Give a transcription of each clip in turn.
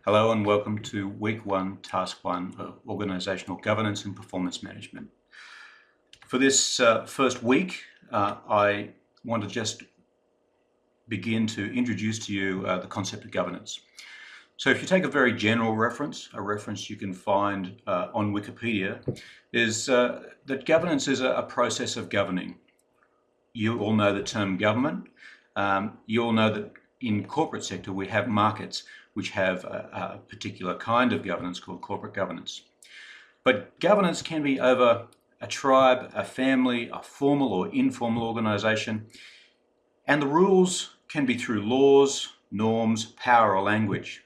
Hello and welcome to Week 1, Task 1 of Organisational Governance and Performance Management. For this first week, I want to just begin to introduce to you the concept of governance. So if you take a very general reference, a reference you can find on Wikipedia, is that governance is a process of governing. You all know the term government. You all know that in corporate sector we have markets which have a particular kind of governance called corporate governance. But governance can be over a tribe, a family, a formal or informal organisation, and the rules can be through laws, norms, power or language.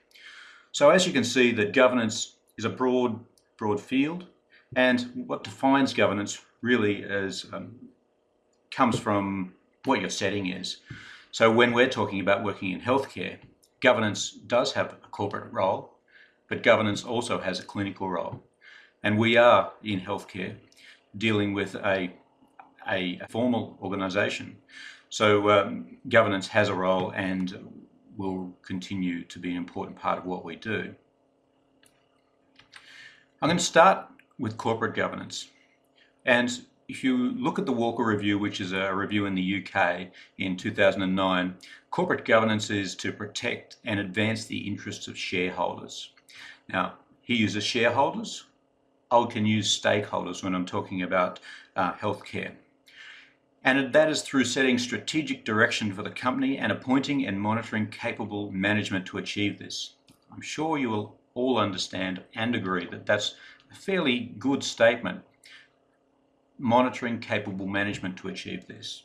So as you can see, that governance is a broad field, and what defines governance really is comes from what your setting is. So when we're talking about working in healthcare, governance does have a corporate role, but governance also has a clinical role. And we are in healthcare dealing with a formal organisation. So governance has a role and will continue to be an important part of what we do. I'm going to start with corporate governance. And if you look at the Walker Review, which is a review in the UK in 2009, corporate governance is to protect and advance the interests of shareholders. Now, he uses shareholders. I can use stakeholders when I'm talking about healthcare. And that is through setting strategic direction for the company and appointing and monitoring capable management to achieve this. I'm sure you will all understand and agree that that's a fairly good statement. Monitoring capable management to achieve this.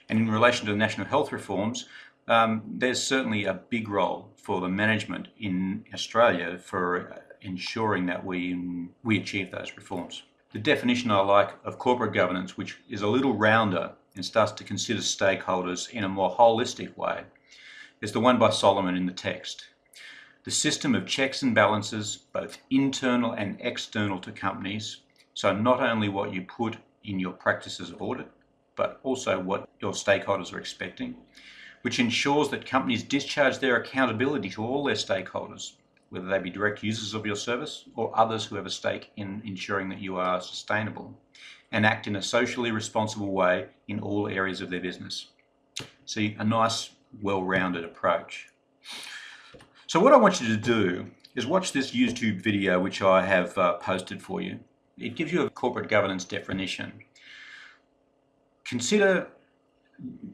And in relation to the national health reforms, there's certainly a big role for the management in Australia for ensuring that we achieve those reforms. The definition I like of corporate governance, which is a little rounder and starts to consider stakeholders in a more holistic way, is the one by Solomon in the text. The system of checks and balances, both internal and external to companies, so not only what you put in your practices of audit, but also what your stakeholders are expecting, which ensures that companies discharge their accountability to all their stakeholders, whether they be direct users of your service or others who have a stake in ensuring that you are sustainable, and act in a socially responsible way in all areas of their business. See, a nice, well-rounded approach. So what I want you to do is watch this YouTube video which I have posted for you. It gives you a corporate governance definition. Consider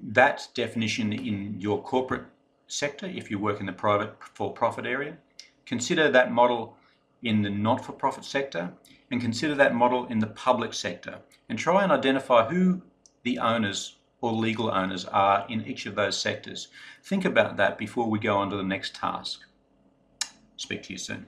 that definition in your corporate sector if you work in the private for-profit area. Consider that model in the not-for-profit sector, and consider that model in the public sector, and try and identify who the owners or legal owners are in each of those sectors. Think about that before we go on to the next task. Speak to you soon.